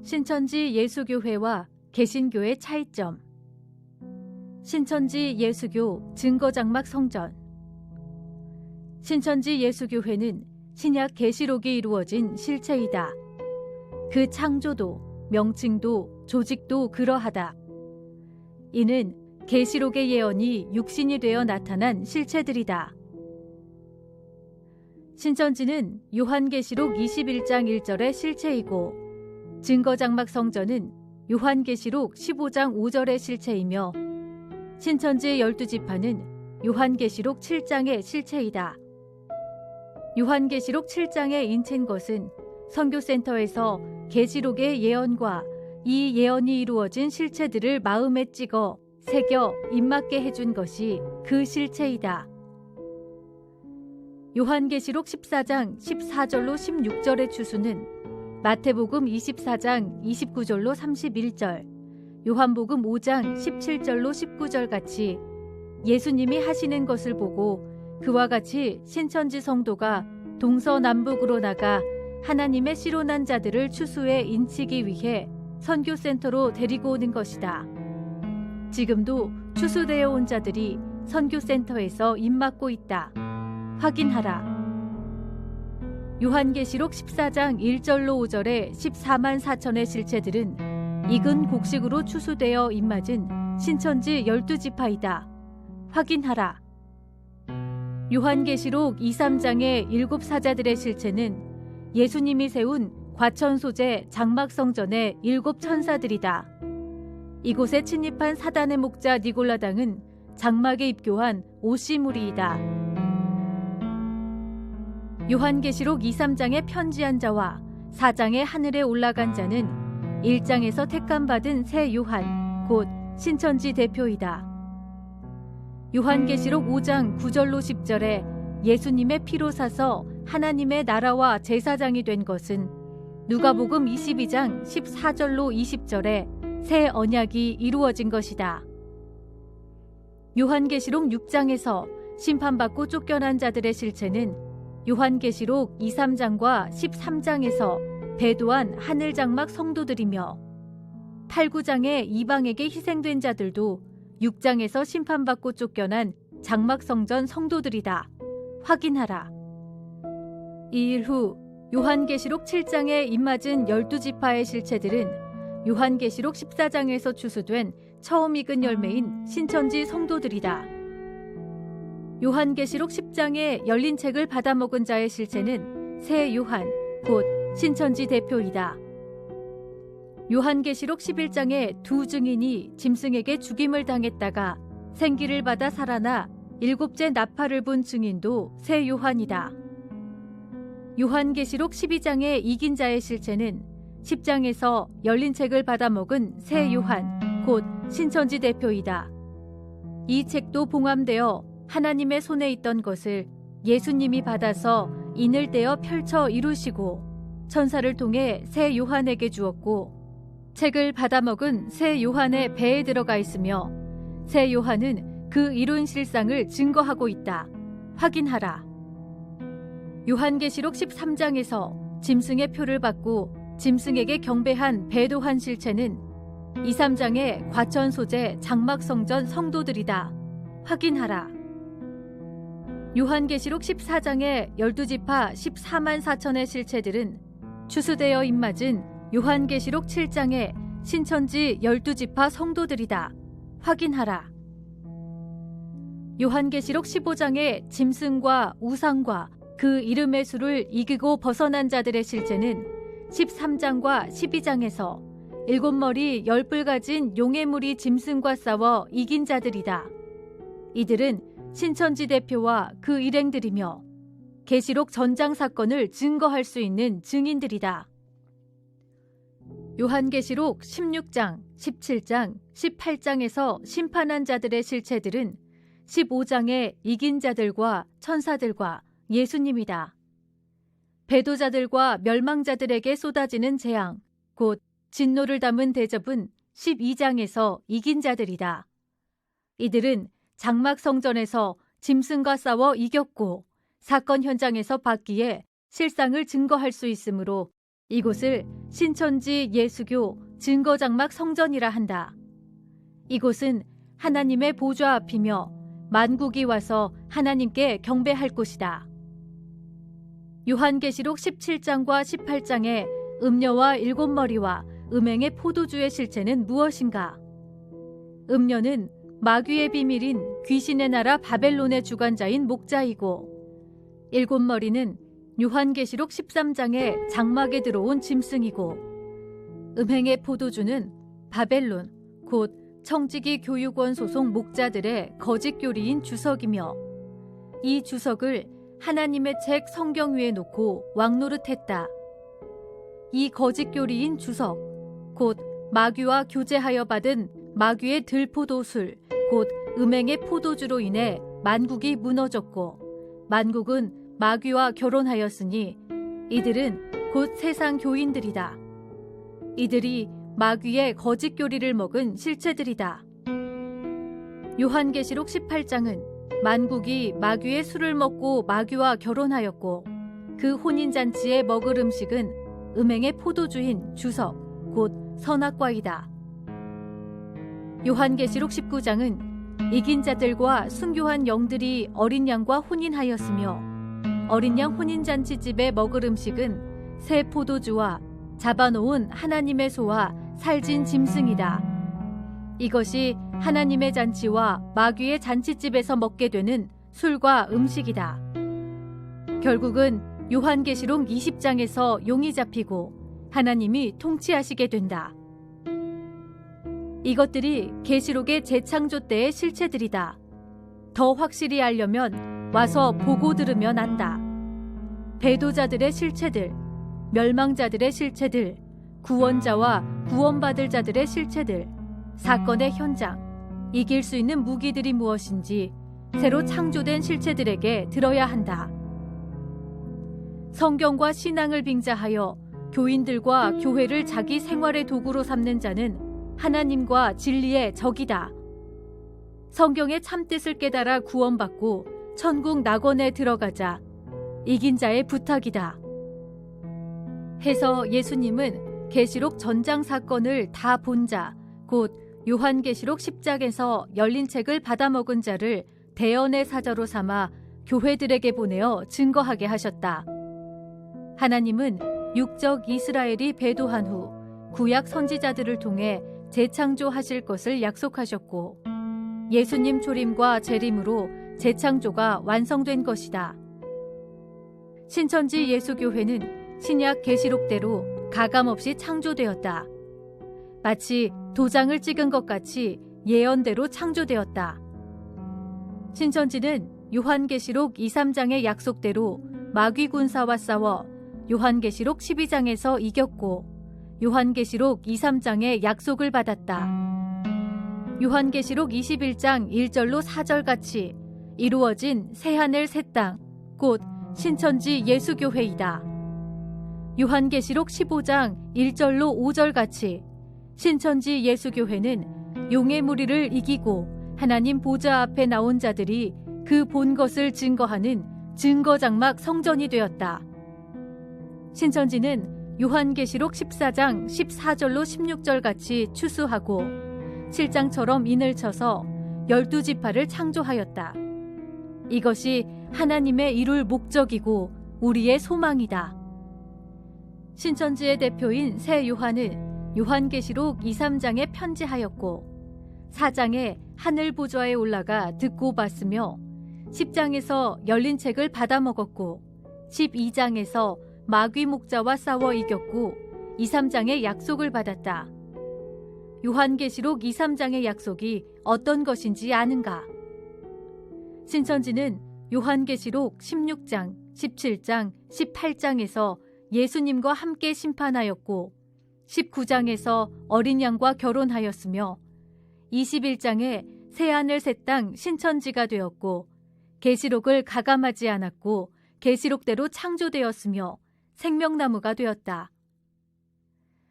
신천지 예수교회와 개신교의 차이점. 신천지 예수교 증거장막 성전. 신천지 예수교회는 신약 계시록이 이루어진 실체이다. 그 창조도, 명칭도, 조직도 그러하다. 이는 계시록의 예언이 육신이 되어 나타난 실체들이다. 신천지는 요한계시록 21장 1절의 실체이고, 증거장막 성전은 요한계시록 15장 5절의 실체이며, 신천지의 12지파는 요한계시록 7장의 실체이다. 요한계시록 7장에 인친 것은 선교센터에서 계시록의 예언과 이 예언이 이루어진 실체들을 마음에 찍어 새겨 입맞게 해준 것이 그 실체이다. 요한계시록 14장 14절로 16절의 추수는 마태복음 24장 29절로 31절, 요한복음 5장 17절로 19절 같이 예수님이 하시는 것을 보고 그와 같이 신천지 성도가 동서남북으로 나가 하나님의 씨로 난 자들을 추수에 인치기 위해 선교센터로 데리고 오는 것이다. 지금도 추수되어 온 자들이 선교센터에서 입맞고 있다. 확인하라. 요한계시록 14장 1절로 5절의 14만 4천의 실체들은 익은 곡식으로 추수되어 입맞은 신천지 12지파이다. 확인하라. 요한계시록 2, 3장의 7사자들의 실체는 예수님이 세운 과천소재 장막성전의 7천사들이다. 이곳에 침입한 사단의 목자 니골라당은 장막에 입교한 오시무리이다. 요한계시록 2, 3장의 편지한 자와 4장의 하늘에 올라간 자는 1장에서 택감받은 새 요한, 곧 신천지 대표이다. 요한계시록 5장 9절로 10절에 예수님의 피로 사서 하나님의 나라와 제사장이 된 것은 누가복음 22장 14절로 20절에 새 언약이 이루어진 것이다. 요한계시록 6장에서 심판받고 쫓겨난 자들의 실체는 요한계시록 2, 3장과 13장에서 배도한 하늘장막 성도들이며 8, 9장의 이방에게 희생된 자들도 6장에서 심판받고 쫓겨난 장막성전 성도들이다. 확인하라. 이 일 후 요한계시록 7장에 입맞은 12지파의 실체들은 요한계시록 14장에서 추수된 처음 익은 열매인 신천지 성도들이다. 요한계시록 10장에 열린 책을 받아먹은 자의 실체는 새 요한, 곧 신천지 대표이다. 요한계시록 11장에 두 증인이 짐승에게 죽임을 당했다가 생기를 받아 살아나 7째 나팔을 본 증인도 새 요한이다. 요한계시록 12장에 이긴 자의 실체는 10장에서 열린 책을 받아먹은 새 요한, 곧 신천지 대표이다. 이 책도 봉함되어 하나님의 손에 있던 것을 예수님이 받아서 인을 떼어 펼쳐 이루시고 천사를 통해 새 요한에게 주었고, 책을 받아먹은 새 요한의 배에 들어가 있으며 새 요한은 그 이룬 실상을 증거하고 있다. 확인하라. 요한계시록 13장에서 짐승의 표를 받고 짐승에게 경배한 배도한 실체는 2, 3장의 과천 소재 장막성전 성도들이다. 확인하라. 요한계시록 14장의 12지파 14만 4천의 실체들은 추수되어 입맞은 요한계시록 7장의 신천지 12지파 성도들이다. 확인하라. 요한계시록 15장의 짐승과 우상과 그 이름의 수를 이기고 벗어난 자들의 실체는 13장과 12장에서 7머리 10뿔 가진 용의 무리 짐승과 싸워 이긴 자들이다. 이들은 신천지 대표와 그 일행들이며 계시록 전장 사건을 증거할 수 있는 증인들이다. 요한계시록 16장, 17장, 18장에서 심판한 자들의 실체들은 15장의 이긴 자들과 천사들과 예수님이다. 배도자들과 멸망자들에게 쏟아지는 재앙, 곧 진노를 담은 대접은 12장에서 이긴 자들이다. 이들은 장막 성전에서 짐승과 싸워 이겼고 사건 현장에서 받기에 실상을 증거할 수 있으므로 이곳을 신천지 예수교 증거장막 성전이라 한다. 이곳은 하나님의 보좌 앞이며 만국이 와서 하나님께 경배할 곳이다. 요한계시록 17장과 18장의 음녀와 7머리와 음행의 포도주의 실체는 무엇인가? 음녀는 마귀의 비밀인 귀신의 나라 바벨론의 주관자인 목자이고, 7머리는 요한계시록 13장의 장막에 들어온 짐승이고, 음행의 포도주는 바벨론, 곧 청지기 교육원 소속 목자들의 거짓 교리인 주석이며, 이 주석을 하나님의 책 성경 위에 놓고 왕노릇했다. 이 거짓 교리인 주석, 곧 마귀와 교제하여 받은 마귀의 들포도술, 곧 음행의 포도주로 인해 만국이 무너졌고, 만국은 마귀와 결혼하였으니 이들은 곧 세상 교인들이다. 이들이 마귀의 거짓 교리를 먹은 실체들이다. 요한계시록 18장은 만국이 마귀의 술을 먹고 마귀와 결혼하였고, 그 혼인잔치에 먹을 음식은 음행의 포도주인 주석, 곧 선악과이다. 요한계시록 19장은 이긴 자들과 순교한 영들이 어린 양과 혼인하였으며, 어린 양 혼인잔치집에 먹을 음식은 새 포도주와 잡아놓은 하나님의 소와 살진 짐승이다. 이것이 하나님의 잔치와 마귀의 잔치집에서 먹게 되는 술과 음식이다. 결국은 요한계시록 20장에서 용이 잡히고 하나님이 통치하시게 된다. 이것들이 계시록의 재창조 때의 실체들이다. 더 확실히 알려면 와서 보고 들으면 안다. 배도자들의 실체들, 멸망자들의 실체들, 구원자와 구원받을 자들의 실체들, 사건의 현장, 이길 수 있는 무기들이 무엇인지 새로 창조된 실체들에게 들어야 한다. 성경과 신앙을 빙자하여 교인들과 교회를 자기 생활의 도구로 삼는 자는 하나님과 진리의 적이다. 성경의 참뜻을 깨달아 구원받고 천국 낙원에 들어가자 이긴 자의 부탁이다. 해서 예수님은 계시록 전장 사건을 다 본 자, 곧 요한계시록 10장에서 열린 책을 받아먹은 자를 대언의 사자로 삼아 교회들에게 보내어 증거하게 하셨다. 하나님은 육적 이스라엘이 배도한 후 구약 선지자들을 통해 재창조하실 것을 약속하셨고, 예수님 초림과 재림으로 재창조가 완성된 것이다. 신천지 예수교회는 신약 계시록대로 가감없이 창조되었다. 마치 도장을 찍은 것 같이 예언대로 창조되었다. 신천지는 요한계시록 2, 3장의 약속대로 마귀 군사와 싸워 요한계시록 12장에서 이겼고, 요한계시록 2, 3장의 약속을 받았다. 요한계시록 21장 1절로 4절같이 이루어진 새하늘 새 땅, 곧 신천지 예수교회이다. 요한계시록 15장 1절로 5절같이 신천지 예수교회는 용의 무리를 이기고 하나님 보좌 앞에 나온 자들이 그 본 것을 증거하는 증거장막 성전이 되었다. 신천지는 요한계시록 14장 14절로 16절같이 추수하고 7장처럼 인을 쳐서 12지파를 창조하였다. 이것이 하나님의 이룰 목적이고 우리의 소망이다. 신천지의 대표인 새 요한은 요한계시록 2, 3장에 편지하였고 4장에 하늘 보좌에 올라가 듣고 봤으며 10장에서 열린 책을 받아먹었고 12장에서 마귀 목자와 싸워 이겼고 2, 3장의 약속을 받았다. 요한계시록 2, 3장의 약속이 어떤 것인지 아는가? 신천지는 요한계시록 16장, 17장, 18장에서 예수님과 함께 심판하였고 19장에서 어린 양과 결혼하였으며 21장에 새하늘 새 땅 신천지가 되었고 계시록을 가감하지 않았고 계시록대로 창조되었으며 생명나무가 되었다.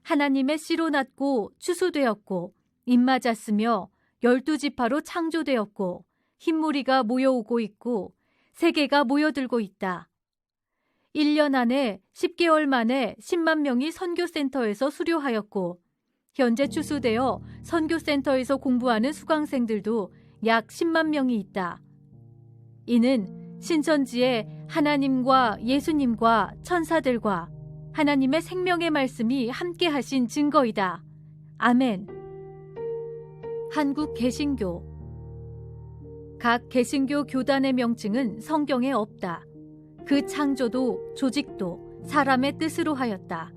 하나님의 씨로 났고 추수되었고 입맞았으며 12지파로 창조되었고 흰무리가 모여오고 있고 세계가 모여들고 있다. 1년 안에 10개월 만에 10만 명이 선교센터에서 수료하였고 현재 추수되어 선교센터에서 공부하는 수강생들도 약 10만 명이 있다. 이는 신천지에 하나님과 예수님과 천사들과 하나님의 생명의 말씀이 함께 하신 증거이다. 아멘. 한국 개신교. 각 개신교 교단의 명칭은 성경에 없다. 그 창조도 조직도 사람의 뜻으로 하였다.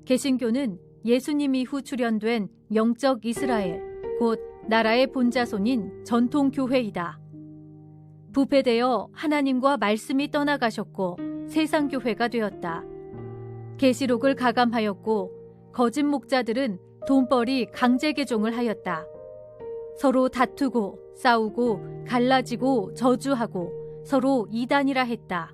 개신교는 예수님 이후 출현된 영적 이스라엘, 곧 나라의 본자손인 전통교회이다. 부패되어 하나님과 말씀이 떠나가셨고 세상교회가 되었다. 계시록을 가감하였고 거짓 목자들은 돈벌이 강제 개종을 하였다. 서로 다투고 싸우고 갈라지고 저주하고 서로 이단이라 했다.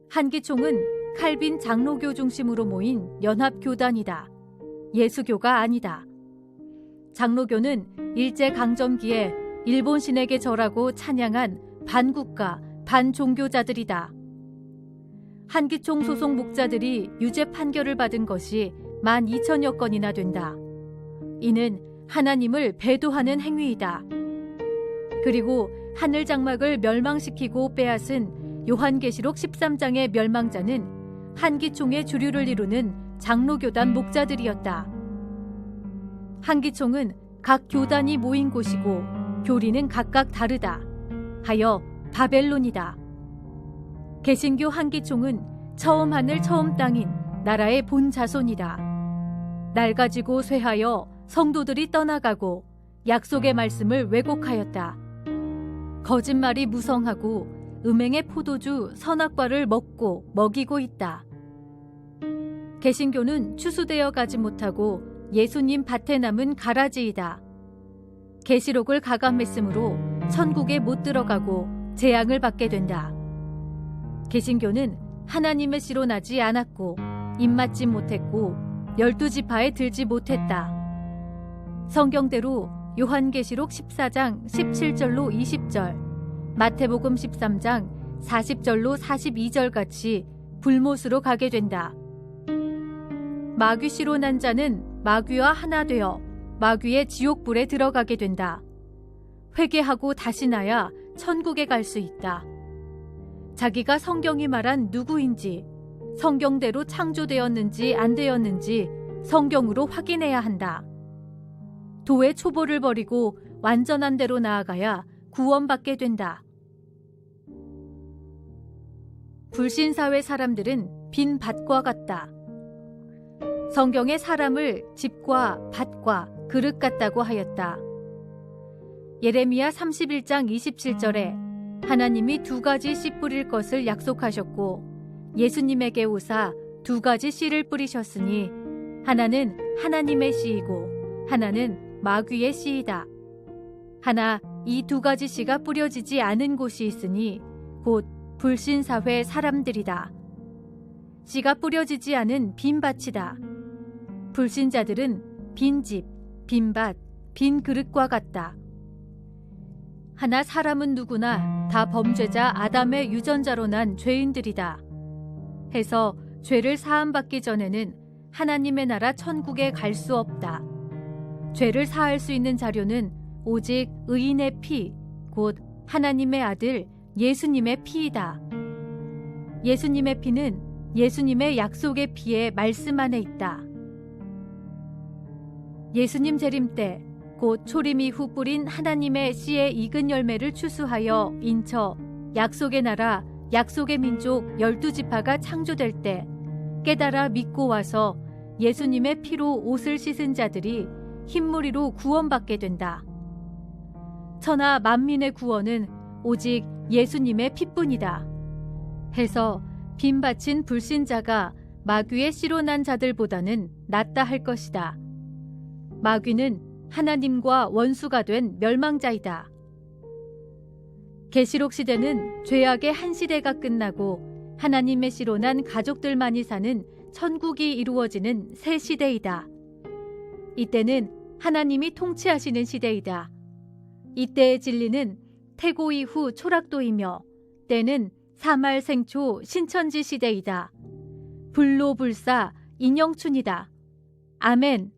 한기총은 칼빈 장로교 중심으로 모인 연합교단이다. 예수교가 아니다. 장로교는 일제강점기에 일본 신에게 절하고 찬양한 반국가, 반종교자들이다. 한기총 소속 목자들이 유죄 판결을 받은 것이 12,000여 건이나 된다. 이는 하나님을 배도하는 행위이다. 그리고 하늘 장막을 멸망시키고 빼앗은 요한계시록 13장의 멸망자는 한기총의 주류를 이루는 장로교단 목자들이었다. 한기총은 각 교단이 모인 곳이고 교리는 각각 다르다 하여 바벨론이다. 개신교 한기총은 처음 하늘 처음 땅인 나라의 본자손이다. 낡아지고 쇠하여 성도들이 떠나가고 약속의 말씀을 왜곡하였다. 거짓말이 무성하고 음행의 포도주 선악과를 먹고 먹이고 있다. 개신교는 추수되어 가지 못하고 예수님 밭에 남은 가라지이다. 계시록을 가감했으므로 천국에 못 들어가고 재앙을 받게 된다. 개신교는 하나님의 씨로 나지 않았고 입맞지 못했고 12지파에 들지 못했다. 성경대로 요한계시록 14장 17절로 20절, 마태복음 13장 40절로 42절 같이 불못으로 가게 된다. 마귀씨로 난 자는 마귀와 하나 되어 마귀의 지옥불에 들어가게 된다. 회개하고 다시 나야 천국에 갈 수 있다. 자기가 성경이 말한 누구인지, 성경대로 창조되었는지 안 되었는지 성경으로 확인해야 한다. 도의 초보를 버리고 완전한 대로 나아가야 구원받게 된다. 불신사회 사람들은 빈 밭과 같다. 성경에 사람을 집과 밭과 그릇 같다고 하였다. 예레미야 31장 27절에 하나님이 2가지 씨 뿌릴 것을 약속하셨고 예수님에게 오사 2가지 씨를 뿌리셨으니 하나는 하나님의 씨이고 하나는 마귀의 씨이다. 하나 이 2가지 씨가 뿌려지지 않은 곳이 있으니 곧 불신사회 사람들이다. 씨가 뿌려지지 않은 빈 밭이다. 불신자들은 빈 집, 빈 밭, 빈 그릇과 같다. 하나 사람은 누구나 다 범죄자 아담의 유전자로 난 죄인들이다. 해서 죄를 사함받기 전에는 하나님의 나라 천국에 갈 수 없다. 죄를 사할 수 있는 자료는 오직 의인의 피, 곧 하나님의 아들 예수님의 피이다. 예수님의 피는 예수님의 약속의 피의 말씀 안에 있다. 예수님 재림 때 곧 초림 이후 뿌린 하나님의 씨의 익은 열매를 추수하여 인쳐 약속의 나라, 약속의 민족 12지파가 창조될 때 깨달아 믿고 와서 예수님의 피로 옷을 씻은 자들이 흰무리로 구원받게 된다. 천하 만민의 구원은 오직 예수님의 피뿐이다. 해서 빈밭인 불신자가 마귀의 씨로 난 자들보다는 낫다 할 것이다. 마귀는 하나님과 원수가 된 멸망자이다. 계시록 시대는 죄악의 한 시대가 끝나고 하나님의 씨로 난 가족들만이 사는 천국이 이루어지는 새 시대이다. 이때는 하나님이 통치하시는 시대이다. 이때의 진리는 태고 이후 초락도이며 때는 사말생초 신천지 시대이다. 불로불사 인영춘이다. 아멘.